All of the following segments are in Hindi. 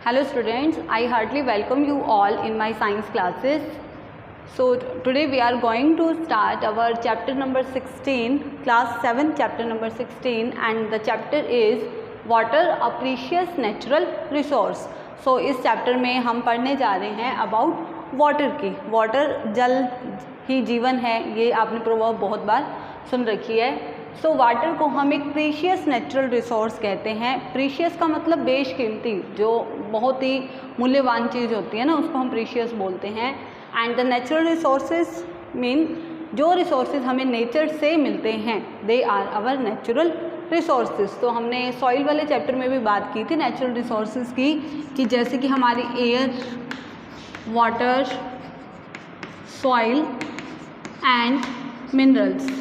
Hello students, I heartily welcome you all in my science classes. So today we are going to start our chapter number 16, class 7 chapter number 16, and the chapter is water, a precious natural resource. So इस chapter में हम पढ़ने जा रहे हैं about water की. water जल ही जीवन है, ये आपने प्रभाव बहुत बार सुन रखी है. सो वाटर को हम एक प्रीशियस नेचुरल रिसोर्स कहते हैं. प्रीशियस का मतलब बेशकीमती, जो बहुत ही मूल्यवान चीज़ होती है ना, उसको हम प्रीशियस बोलते हैं. And the natural resources mean जो रिसोर्सेज हमें नेचर से मिलते हैं, they are our natural resources. तो हमने सॉइल वाले चैप्टर में भी बात की थी नेचुरल रिसोर्सेज की, कि जैसे कि हमारी air, water, soil and minerals,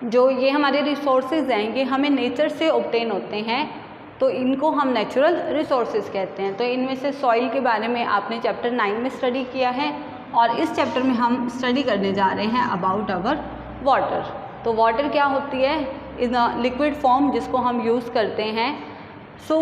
जो ये हमारे रिसोर्सेज हैं, ये हमें नेचर से ऑब्टेन होते हैं, तो इनको हम नेचुरल रिसोर्सेज कहते हैं. तो इनमें से सॉइल के बारे में आपने चैप्टर 9 में स्टडी किया है, और इस चैप्टर में हम स्टडी करने जा रहे हैं अबाउट आवर वाटर. तो वाटर क्या होती है? इन अ लिक्विड फॉर्म जिसको हम यूज़ करते हैं. सो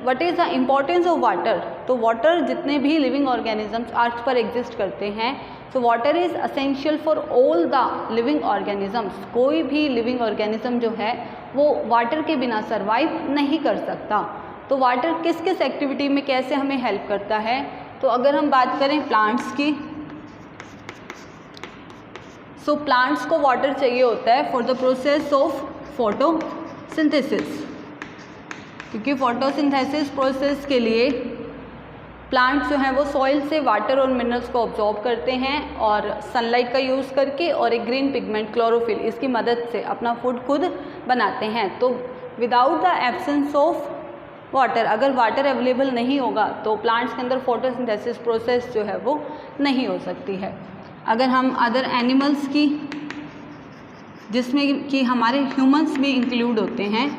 what is the importance of water? तो वाटर जितने भी लिविंग ऑर्गेनिजम्स अर्थ पर एग्जिस्ट करते हैं, so water is essential for all the living organisms. कोई भी लिविंग ऑर्गेनिज्म जो है वो वाटर के बिना सर्वाइव नहीं कर सकता. तो वाटर किस किस एक्टिविटी में कैसे हमें हेल्प करता है? तो अगर हम बात करें प्लांट्स की, सो प्लांट्स को वाटर चाहिए होता है for the process of photosynthesis, क्योंकि फोटोसिंथेसिस प्रोसेस के लिए प्लांट्स जो हैं वो सॉइल से वाटर और मिनरल्स को ऑब्जॉर्ब करते हैं, और सनलाइट का यूज़ करके और एक ग्रीन पिगमेंट क्लोरोफिल, इसकी मदद से अपना फूड खुद बनाते हैं. तो without the absence of water, अगर वाटर अवेलेबल नहीं होगा तो प्लांट्स के अंदर फोटोसिंथेसिस प्रोसेस जो है वो नहीं हो सकती है. अगर हम अदर एनिमल्स की, जिसमें कि हमारे ह्यूमंस भी इंक्लूड होते हैं,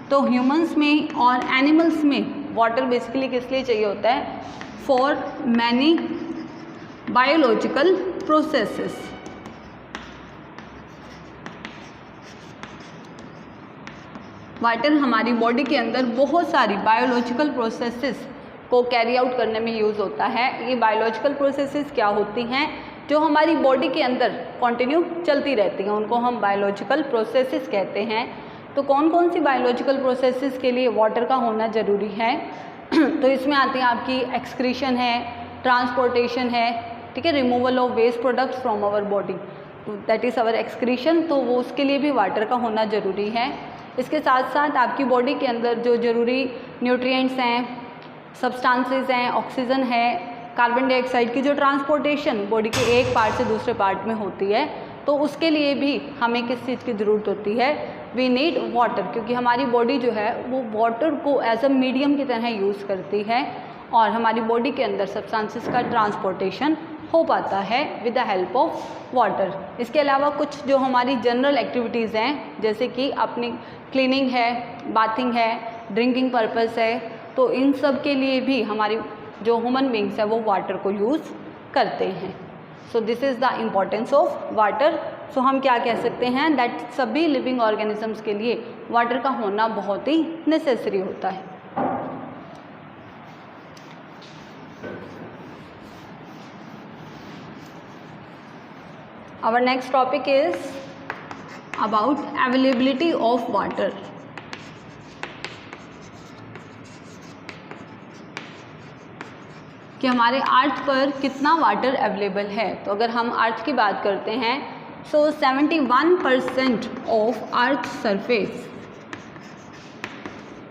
तो ह्यूमंस में और एनिमल्स में वाटर बेसिकली किस लिए चाहिए होता है? For many biological processes. Water हमारी बॉडी के अंदर बहुत सारी बायोलॉजिकल प्रोसेसेस को कैरी आउट करने में यूज़ होता है. ये बायोलॉजिकल प्रोसेसेस क्या होती हैं? जो हमारी बॉडी के अंदर कंटिन्यू चलती रहती हैं, उनको हम बायोलॉजिकल प्रोसेसेस कहते हैं. तो कौन कौन सी बायोलॉजिकल प्रोसेसेस के लिए वाटर का होना ज़रूरी है? तो इसमें आती है आपकी एक्सक्रीशन है, ट्रांसपोर्टेशन है, ठीक है, removal of waste products from our body, तो दैट इज़ आवर एक्सक्रीशन. तो वो उसके लिए भी वाटर का होना ज़रूरी है. इसके साथ साथ आपकी बॉडी के अंदर जो ज़रूरी न्यूट्रिएंट्स हैं, सब्सटेंसेस हैं, ऑक्सीजन है, कार्बन डाइऑक्साइड की जो ट्रांसपोर्टेशन बॉडी के एक पार्ट से दूसरे पार्ट में होती है, तो उसके लिए भी हमें किस चीज़ की ज़रूरत होती है? वी नीड वाटर, क्योंकि हमारी बॉडी जो है वो वाटर को एज अ मीडियम की तरह यूज़ करती है, और हमारी बॉडी के अंदर सब्सटेंसेस का ट्रांसपोर्टेशन हो पाता है with the help of water. इसके अलावा कुछ जो हमारी जनरल एक्टिविटीज़ हैं, जैसे कि अपनी क्लीनिंग है, बाथिंग है, ड्रिंकिंग पर्पस है, तो इन सब के लिए भी हमारी जो ह्यूमन बींग्स है वो वाटर को यूज़ करते हैं. So this is the importance of water. So हम क्या कह सकते हैं? दैट सभी लिविंग ऑर्गेनिजम्स के लिए वाटर का होना बहुत ही नेसेसरी होता है. Our next topic is about availability of water. कि हमारे अर्थ पर कितना वाटर अवेलेबल है. तो अगर हम अर्थ की बात करते हैं, सो 71% of earth surface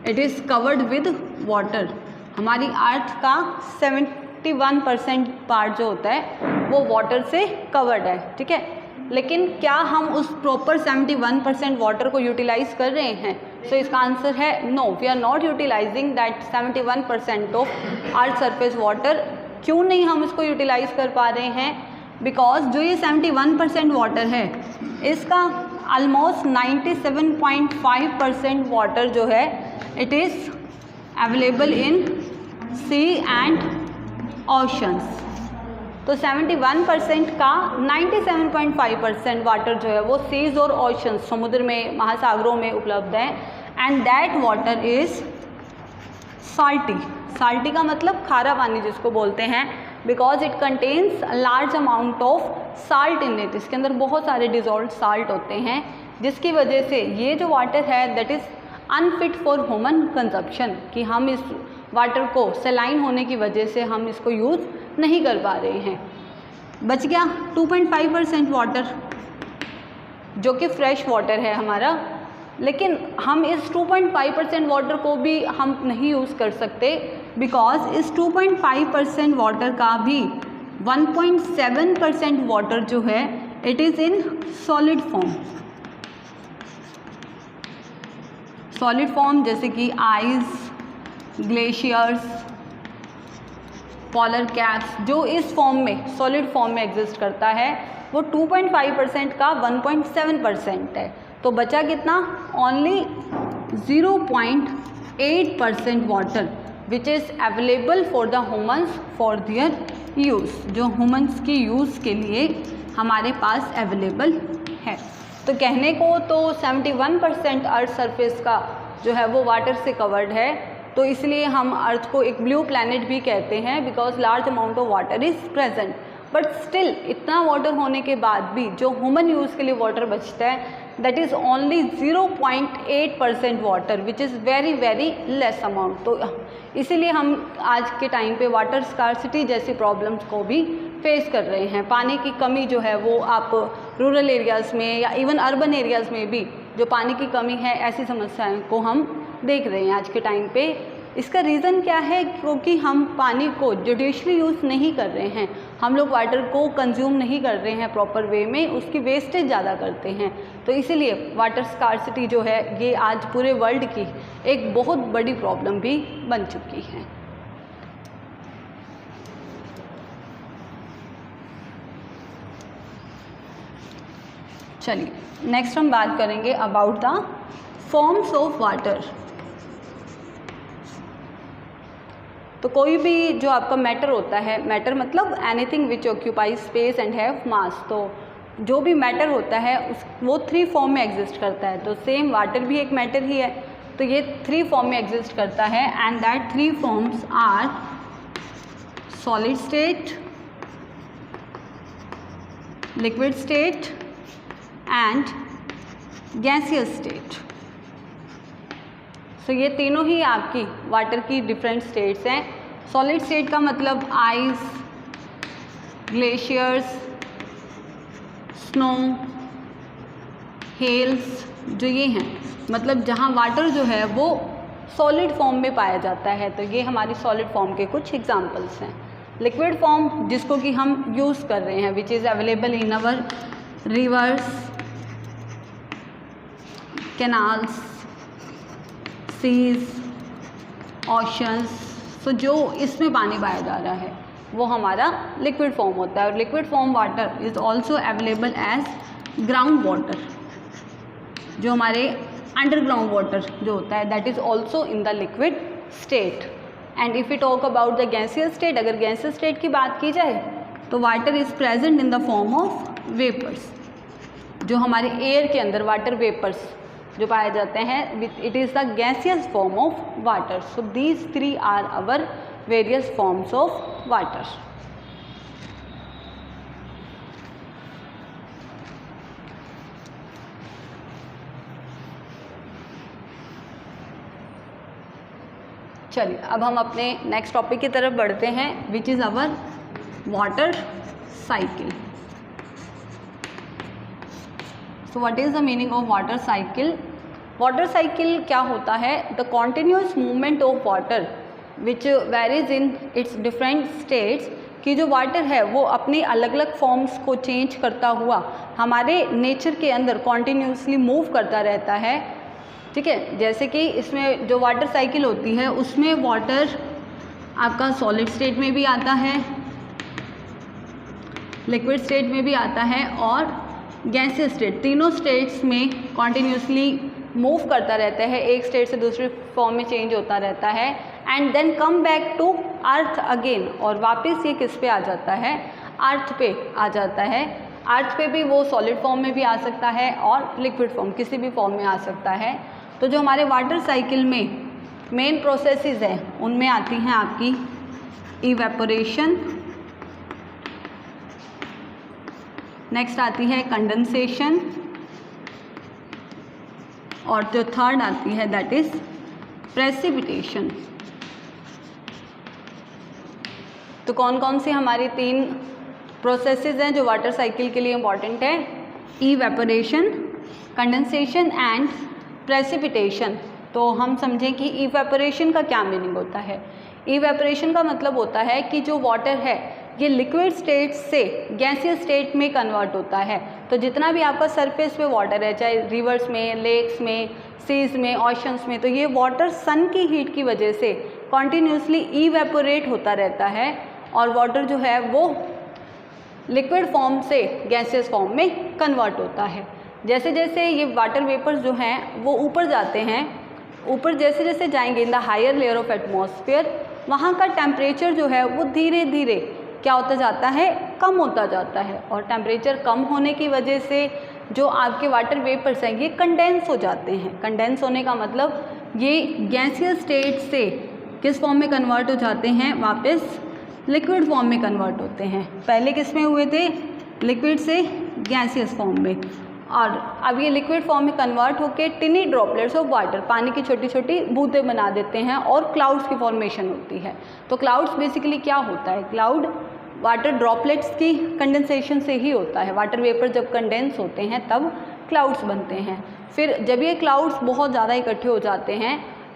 it is covered with water. हमारी अर्थ का 71% पार्ट जो होता है वो वाटर से कवर्ड है, ठीक है. लेकिन क्या हम उस प्रॉपर 71% वाटर को यूटिलाइज कर रहे हैं? सो इसका आंसर है no, we are not utilising that 71% of earth surface water. क्यों नहीं हम इसको यूटिलाइज कर पा रहे हैं? बिकॉज जो ये 71% वाटर है, इसका ऑलमोस्ट 97.5% वाटर जो है it is available in sea and oceans. तो 71% का 97.5% वाटर जो है वो सीज और ओशंस, समुद्र में, महासागरों में उपलब्ध है. And that water is salty. Salty का मतलब खारा पानी जिसको बोलते हैं, because it contains large amount of salt in it. इसके अंदर बहुत सारे डिजॉल्व साल्ट होते हैं, जिसकी वजह से ये जो वाटर है that is unfit for human consumption, कि हम इस वाटर को सलाइन होने की वजह से हम इसको यूज़ नहीं कर पा रहे हैं। बच गया 2.5% वाटर जो कि फ्रेश वाटर है हमारा, लेकिन हम इस 2.5% वाटर को भी हम नहीं यूज़ कर सकते, बिकॉज इस 2.5% वाटर का भी 1.7% वाटर जो है it is in solid form. Solid form जैसे कि आइस, ग्लेशियर्स, पोलर कैप्स, जो इस फॉर्म में सॉलिड फॉर्म में एग्जिस्ट करता है वो 2.5% का 1.7% है। तो बचा कितना? Only 0.8% water which is available for the humans for their use, जो ह्यूमन्स की यूज़ के लिए हमारे पास अवेलेबल है। तो कहने को तो 71% अर्थ सरफेस का जो है वो वाटर से कवर्ड है, तो इसलिए हम अर्थ को एक ब्लू प्लैनेट भी कहते हैं, because large amount of water is present. But still इतना वाटर होने के बाद भी जो ह्यूमन यूज़ के लिए वाटर बचता है that is only 0.8% water which is very very less amount. तो इसीलिए हम आज के टाइम पे वाटर स्कार्सिटी जैसी प्रॉब्लम्स को भी फेस कर रहे हैं। पानी की कमी जो है वो आप रूरल एरियाज़ में या इवन अर्बन एरियाज़ में भी जो पानी की कमी है, ऐसी समस्याओं को हम देख रहे हैं आज के टाइम पे। इसका रीज़न क्या है? क्योंकि हम पानी को जुडिशली यूज़ नहीं कर रहे हैं, हम लोग वाटर को कंज्यूम नहीं कर रहे हैं प्रॉपर वे में, उसकी वेस्टेज ज़्यादा करते हैं। तो इसीलिए वाटर स्कार्सिटी जो है ये आज पूरे वर्ल्ड की एक बहुत बड़ी प्रॉब्लम भी बन चुकी है। चलिए नेक्स्ट हम बात करेंगे about the forms of water. तो कोई भी जो आपका मैटर होता है, मैटर मतलब anything which occupy space and have मास, तो जो भी मैटर होता है वो 3 फॉर्म में एग्जिस्ट करता है। तो सेम वाटर भी एक मैटर ही है, तो ये 3 फॉर्म में एग्जिस्ट करता है, and that 3 forms are solid state, liquid state and gaseous state. So ये तीनों ही आपकी वाटर की डिफरेंट स्टेट्स हैं। सॉलिड स्टेट का मतलब आइस, ग्लेशियर्स, स्नो, हेल्स, जो ये हैं, मतलब जहाँ वाटर जो है वो सॉलिड फॉर्म में पाया जाता है। तो ये हमारी सॉलिड फॉर्म के कुछ एग्जांपल्स हैं। लिक्विड फॉर्म जिसको कि हम यूज़ कर रहे हैं, which is available in our rivers, canals, seas, oceans, so जो इसमें पानी पाया जा रहा है वो हमारा लिक्विड फॉर्म होता है। और liquid form water is also available as ground water, जो हमारे अंडरग्राउंड वाटर जो होता है that is also in the liquid state. And if you talk about the gaseous state, अगर गैसियस स्टेट की बात की जाए तो water is present in the form of vapours, जो हमारे एयर के अंदर वाटर वेपर्स जो पाए जाते हैं, it is the gaseous form of water. So these 3 are our various forms of water. चलिए अब हम अपने नेक्स्ट टॉपिक की तरफ बढ़ते हैं, which is our water cycle. So what is the meaning of water cycle? Water cycle क्या होता है? The continuous movement of water which varies in its different states, कि जो वाटर है वो अपनी अलग अलग फॉर्म्स को चेंज करता हुआ हमारे नेचर के अंदर कॉन्टिन्यूसली मूव करता रहता है। ठीक है, जैसे कि इसमें जो वाटर साइकिल होती है उसमें वाटर आपका सॉलिड स्टेट में भी आता है, लिक्विड स्टेट में भी आता है और गैसियस स्टेट, तीनों स्टेट्स में कॉन्टिन्यूसली मूव करता रहता है, एक स्टेट से दूसरे फॉर्म में चेंज होता रहता है, and then come back to earth again, और वापस ये किस पे आ जाता है? अर्थ पे आ जाता है। अर्थ पे भी वो सॉलिड फॉर्म में भी आ सकता है और लिक्विड फॉर्म किसी भी फॉर्म में आ सकता है। तो जो हमारे वाटर साइकिल में मेन प्रोसेसेस हैं उनमें आती हैं आपकी इवेपोरेशन, नेक्स्ट आती है कंडेंसेशन, और जो थर्ड आती है दैट इज प्रेसिपिटेशन। तो कौन कौन सी हमारी 3 प्रोसेसेस हैं जो वाटर साइकिल के लिए इम्पॉर्टेंट है? Evaporation, condensation and precipitation. तो हम समझें कि इवेपोरेशन का क्या मीनिंग होता है। इवेपोरेशन का मतलब होता है कि जो वाटर है ये लिक्विड स्टेट से गैसियस स्टेट में कन्वर्ट होता है। तो जितना भी आपका सरफेस पे वाटर है, चाहे रिवर्स में, लेक्स में, सीज में, ओशंस में, तो ये वाटर सन की हीट की वजह से कॉन्टीन्यूसली इवेपोरेट होता रहता है और वाटर जो है वो लिक्विड फॉर्म से गैसियस फॉर्म में कन्वर्ट होता है। जैसे जैसे ये वाटर वेपर्स जो हैं वो ऊपर जाते हैं, ऊपर जैसे जैसे जाएंगे in the higher layer of atmosphere, वहाँ का टेम्परेचर जो है वो धीरे धीरे क्या होता जाता है, कम होता जाता है। और टेम्परेचर कम होने की वजह से जो आपके वाटर वेपर्स हैं ये कंडेंस हो जाते हैं। कंडेंस होने का मतलब ये गैसियस स्टेट से किस फॉर्म में कन्वर्ट हो जाते हैं, वापस लिक्विड फॉर्म में कन्वर्ट होते हैं। पहले किस में हुए थे, लिक्विड से गैसियस फॉर्म में, और अब ये लिक्विड फॉर्म में कन्वर्ट होकर टिनी ड्रॉपलेट्स ऑफ वाटर, पानी की छोटी छोटी बूंदें बना देते हैं और क्लाउड्स की फॉर्मेशन होती है। तो क्लाउड्स बेसिकली क्या होता है, क्लाउड वाटर ड्रॉपलेट्स की कंडेंसेशन से ही होता है। वाटर वेपर जब कंडेंस होते हैं तब क्लाउड्स बनते हैं। फिर जब ये क्लाउड्स बहुत ज़्यादा इकट्ठे हो जाते हैं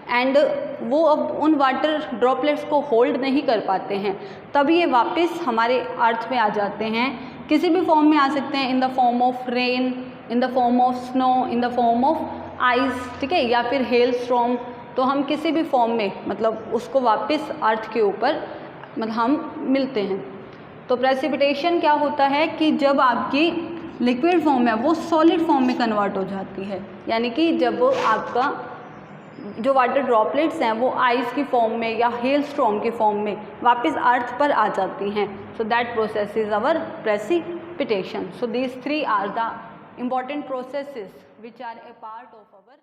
एंड वो अब उन वाटर ड्रॉपलेट्स को होल्ड नहीं कर पाते हैं, तब ये वापस हमारे अर्थ में आ जाते हैं। किसी भी फॉर्म में आ सकते हैं, इन the form of rain, in the form of snow, in the form of ice, ठीक है, या फिर हेल स्टॉर्म। तो हम किसी भी फॉर्म में मतलब उसको वापस अर्थ के ऊपर मतलब हम मिलते हैं। तो प्रेसिपिटेशन क्या होता है कि जब आपकी लिक्विड फॉर्म है वो सॉलिड फॉर्म में कन्वर्ट हो जाती है, यानी कि जब आपका जो वाटर ड्रॉपलेट्स हैं वो आइस की फॉर्म में या हेल स्टॉर्म की फॉर्म में वापस अर्थ पर आ जाती हैं। So that process is our precipitation. So these 3 are the important processes which are a part of our